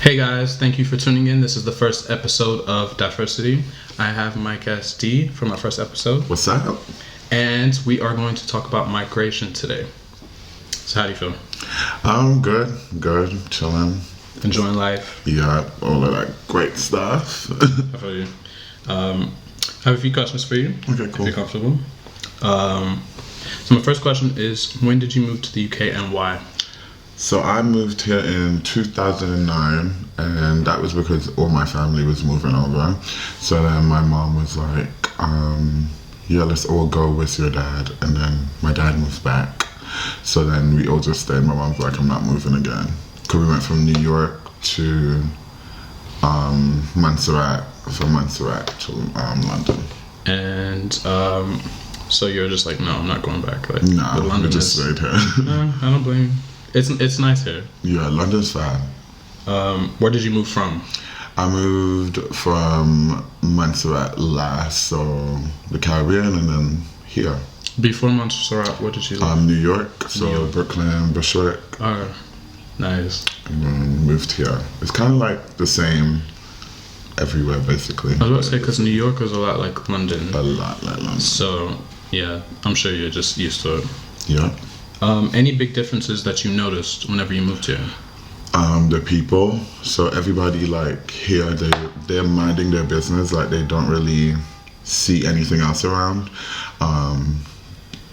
Hey guys, thank you for tuning in. This is the first episode of Differcity. I have my guest D from our first episode. What's up? And we are going to talk about migration today. So how do you feel? Good, chilling. Enjoying life? Yeah, all of that great stuff. I feel you. I have a few questions for you. Okay, cool. If you're comfortable. So my first question is, when did you move to the UK and why? So I moved here in 2009, and that was because all my family was moving over. So then my mom was like, yeah, let's all go with your dad. And then my dad moved back. So then we all just stayed. My mom's like, I'm not moving again. Because we went from New York to Montserrat, from Montserrat to London. And so you're just like, no, I'm not going back. Like, nah, we just stayed here. No, I don't blame you. It's nice here. Yeah, London's fine. Where did you move from? I moved from Montserrat last, so the Caribbean, and then here. Before Montserrat, where did you live? New York, so New York. Brooklyn, Bushwick. Oh, nice. And then moved here. It's kind of like the same everywhere, basically. I was about to say, because New York is a lot like London. A lot like London. So, yeah, I'm sure you're just used to it. Yeah. Any big differences that you noticed whenever you moved here? The people. So everybody like here, they're minding their business. Like they don't really see anything else around.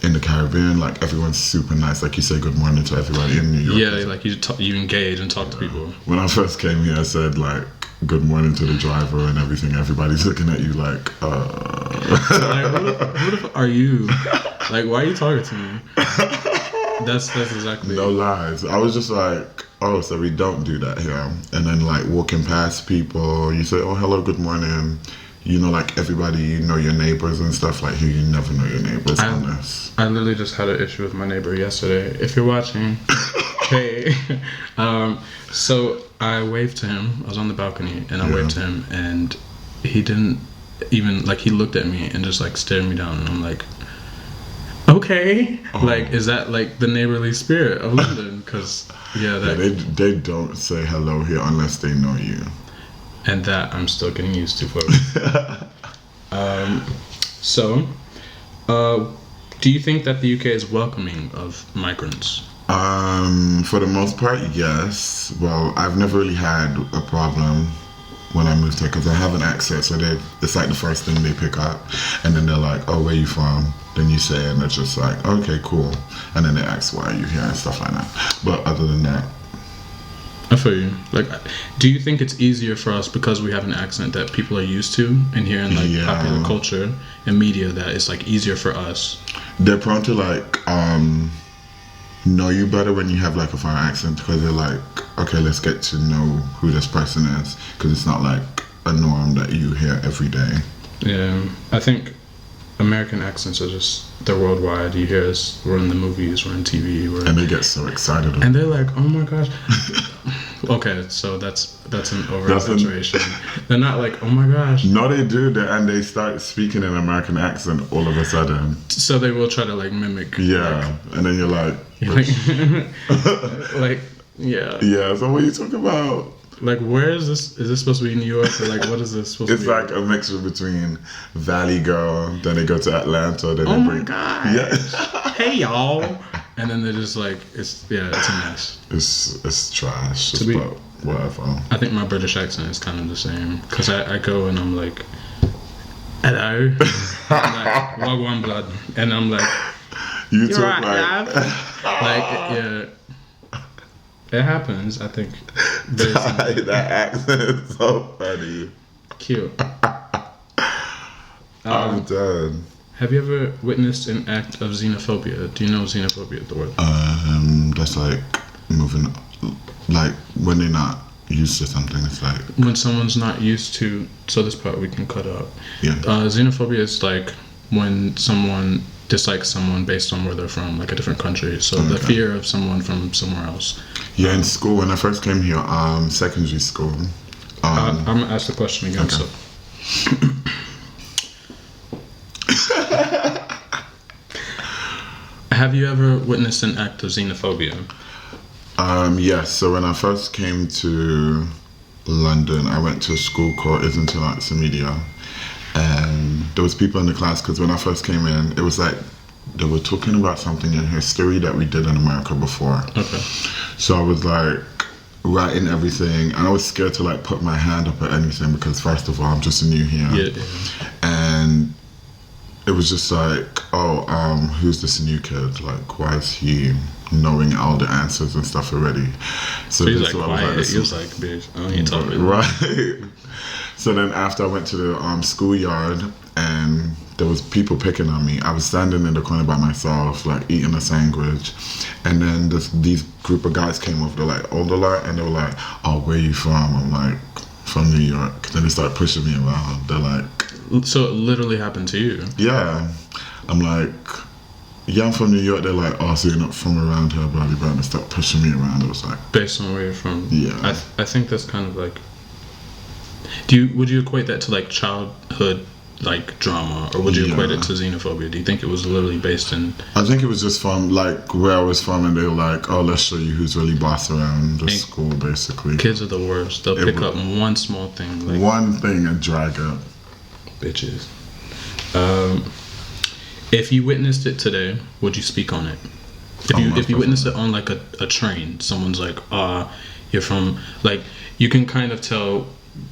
In the Caribbean, like everyone's super nice. Like you say good morning to everybody in New York. Yeah, like you engage and talk to people. When I first came here, I said like good morning to the driver and everything. Everybody's looking at you like, like who the fuck are you? Like, why are you talking to me? That's exactly. No lies. I was just like, oh, so we don't do that here. And then like walking past people, you say, oh, hello, good morning. You know, like everybody, you know your neighbors and stuff. Like here, you never know your neighbors. I literally just had an issue with my neighbor yesterday. If you're watching, hey. So I waved to him. I was on the balcony and I waved to him, and he didn't even like. He looked at me and just like stared me down, and I'm like, okay, like is that like the neighborly spirit of London? Because they don't say hello here unless they know you. And that I'm still getting used to, folks. Do you think that the UK is welcoming of migrants? For the most part, yes. Well, I've never really had a problem when I moved here because I have an accent, so it's like the first thing they pick up, and then they're like, "Oh, where you from?" Then you say, and they're just like, "Okay, cool," and then they ask, "Why are you here?" and stuff like that. But other than that. I feel you. Like, do you think it's easier for us because we have an accent that people are used to and here in like popular culture and media that it's like easier for us? They're prone to like know you better when you have like a foreign accent because they're like, okay, let's get to know who this person is because it's not like a norm that you hear every day. Yeah, I think American accents are just, they're worldwide. You hear us, we're in the movies, we're in TV. And they get so excited. And they're like, oh my gosh. Okay, so that's an over-exaggeration. They're not like, oh my gosh. No, they do. And they start speaking in American accent all of a sudden. So they will try to like mimic. Yeah, like, and then you're like. Like, yeah. Yeah, so what are you talking about? Like, where is this? Is this supposed to be New York? Or like, what is this supposed to be? It's like a mixture between Valley Girl, then they go to Atlanta, then my God. Yeah. Hey, y'all. And then they're just like, it's a mess. It's trash. But whatever. I think my British accent is kind of the same. Because I go and I'm like, hello. I'm like, Wagwan blood. And I'm like, you're right, like, yeah. It happens, I think. That accent is so funny. Cute. I'm done. Have you ever witnessed an act of xenophobia? Do you know xenophobia, the word? That's like moving, like when they're not used to something. It's like when someone's not used to. So this part we can cut out. Yeah. Xenophobia is like when someone dislikes someone based on where they're from, like a different country. So the fear of someone from somewhere else. Yeah, in school when I first came here, secondary school. I'm gonna ask the question again. Okay. So. Have you ever witnessed an act of xenophobia? Yes. So when I first came to London, I went to a school called Islington Arts and Media, and there was people in the class, because when I first came in, it was like they were talking about something in history that we did in America before. Okay. So I was like writing everything, and I was scared to like put my hand up at anything, because first of all, I'm just new here. Yeah. And it was just like, who's this new kid? Like, why is he knowing all the answers and stuff already? So he's like quiet. He was like, bitch, I don't need to talk to you. Right. So then after I went to the schoolyard, and there was people picking on me. I was standing in the corner by myself, like eating a sandwich, and then these group of guys came over. They're like older lot, and they were like, "Oh, where you from?" I'm like, "From New York." Then they start pushing me around. They're like, so it literally happened to you? Yeah. I'm like, yeah, I'm from New York. They're like, oh, so you're not from around here, blah, blah, blah. And they start pushing me around. It was like, based on where you're from. Yeah. I think that's kind of like, would you equate that to like childhood like drama, or would you equate it to xenophobia? Do you think it was literally based in? I think it was just from like where I was from, and they were like, oh, let's show you who's really boss around the school, basically. Kids are the worst. They'll pick up one small thing, like one thing, and drag it. Bitches. If you witnessed it today, would you speak on it? If you witnessed it on like a train, someone's like, you're from, like, you can kind of tell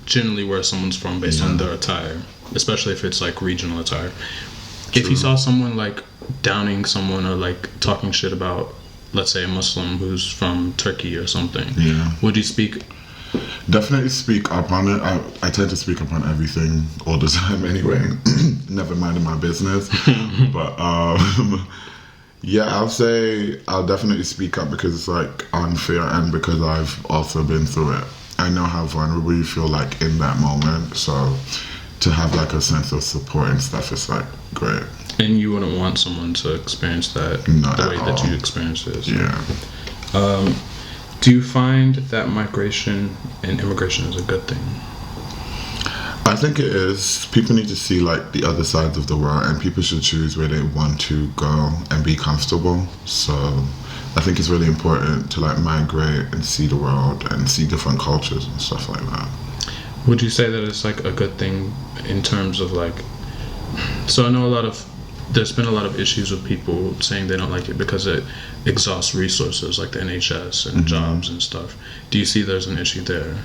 generally where someone's from based on their attire, especially if it's like regional attire. True. If you saw someone like downing someone or like talking shit about, let's say, a Muslim who's from Turkey or something, would you speak? Definitely speak up on it. I tend to speak up on everything all the time anyway. Never minding my business. But yeah, I'll say I'll definitely speak up, because it's like unfair, and because I've also been through it. I know how vulnerable you feel like in that moment. So to have like a sense of support and stuff is like great. And you wouldn't want someone to experience that the way that you experienced it. So. Yeah. Do you find that migration and immigration is a good thing? I think it is. People need to see like the other sides of the world, and people should choose where they want to go and be comfortable. So I think it's really important to like migrate and see the world and see different cultures and stuff like that. Would you say that it's like a good thing in terms of like, so I know there's been a lot of issues with people saying they don't like it because it exhausts resources like the NHS and jobs and stuff. Do you see there's an issue there?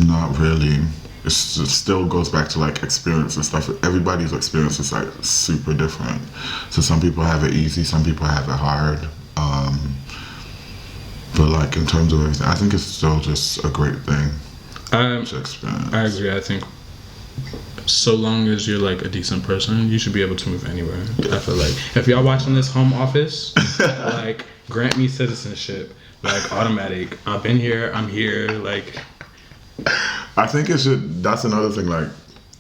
Not really. It still goes back to like experience and stuff. Everybody's experience is like super different. So some people have it easy, some people have it hard. But like in terms of everything, I think it's still just a great thing to experience. I agree. I think so long as you're like a decent person, you should be able to move anywhere. I feel like if y'all watching this, Home Office, like grant me citizenship, like automatic. I've been here, I'm here, like. I think it should. That's another thing, like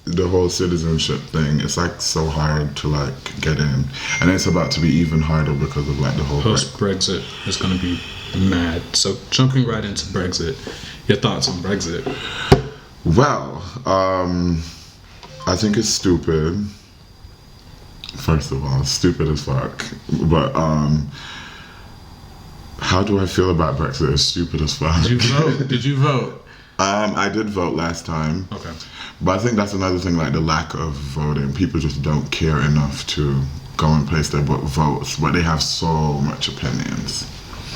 the whole citizenship thing. It's like so hard to like get in, and it's about to be even harder because of like the whole post Brexit is going to be mad. So jumping right into Brexit, your thoughts on Brexit? Well, I think it's stupid. First of all, stupid as fuck. But how do I feel about Brexit? It's stupid as fuck. Did you vote? Did you vote? I did vote last time. Okay. But I think that's another thing, like the lack of voting. People just don't care enough to go and place their votes, but they have so much opinions.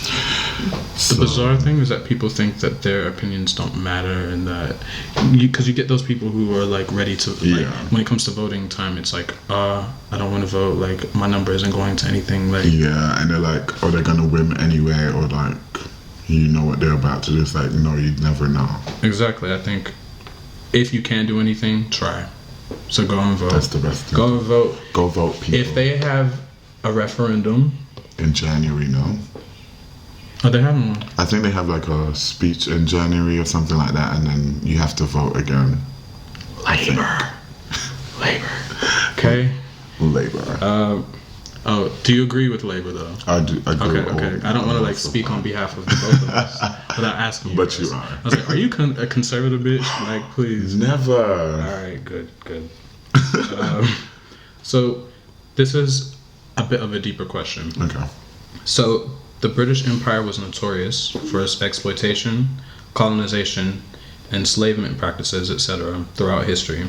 The bizarre thing is that people think that their opinions don't matter, and that because you get those people who are like ready to like when it comes to voting time, it's like I don't want to vote, like my number isn't going to anything, like and they're like, oh, they're gonna win anyway, or like you know what they're about to do. It's like, no, you never know. Exactly. I think if you can't do anything, try. So go and vote. That's the best thing. Go and vote. Go vote, people. If they have a referendum in January, no. Oh, they have one. I think they have like a speech in January or something like that, and then you have to vote again. Labor. Okay. Labor. Do you agree with Labor though? I do. Okay. I don't want to like speak on behalf of the both of us without asking you. But guys. you are. I was like, are you a conservative bitch? Like, please. Never. All right. Good. So, this is a bit of a deeper question. Okay. So, the British Empire was notorious for its exploitation colonization, enslavement practices, etc., throughout history,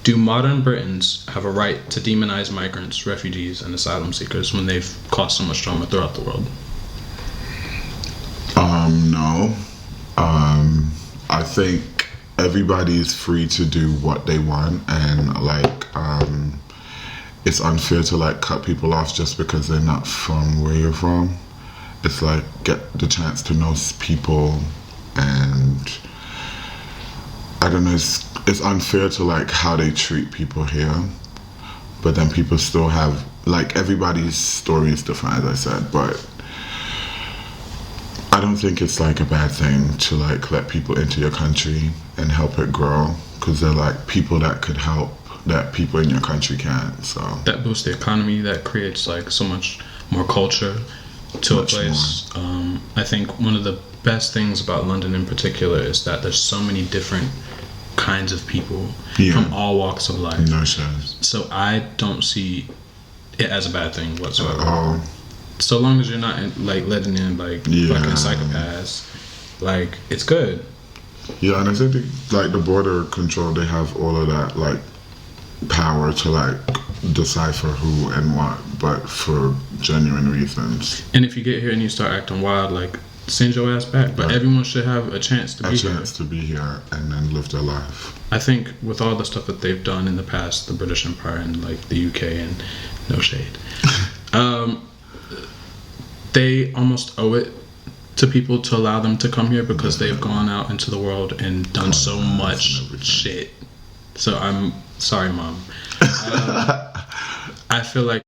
do modern Britons have a right to demonize migrants, refugees, and asylum seekers when they've caused so much trauma throughout the world? No. I think everybody's free to do what they want, and like it's unfair to like cut people off just because they're not from where you're from. It's like get the chance to know people, and I don't know, it's unfair to like how they treat people here, but then people still have, like, everybody's story is different, as I said, but I don't think it's like a bad thing to like let people into your country and help it grow, because they're like people that could help that people in your country can't. So that boosts the economy, that creates like so much more culture to a place. I think one of the best things about London in particular is that there's so many different kinds of people from all walks of life. No shit. So I don't see it as a bad thing whatsoever. Oh. So long as you're not like letting in like fucking psychopaths, like it's good. Yeah, and I think like the border control, they have all of that like power to like decipher who and what, but for genuine reasons. And if you get here and you start acting wild, like send your ass back. But everyone should have a chance to be here. And then live their life. I think with all the stuff that they've done in the past, the British Empire and like the UK, and no shade, they almost owe it to people to allow them to come here, because they've gone out into the world and done so much shit. So I'm sorry, Mom. I feel like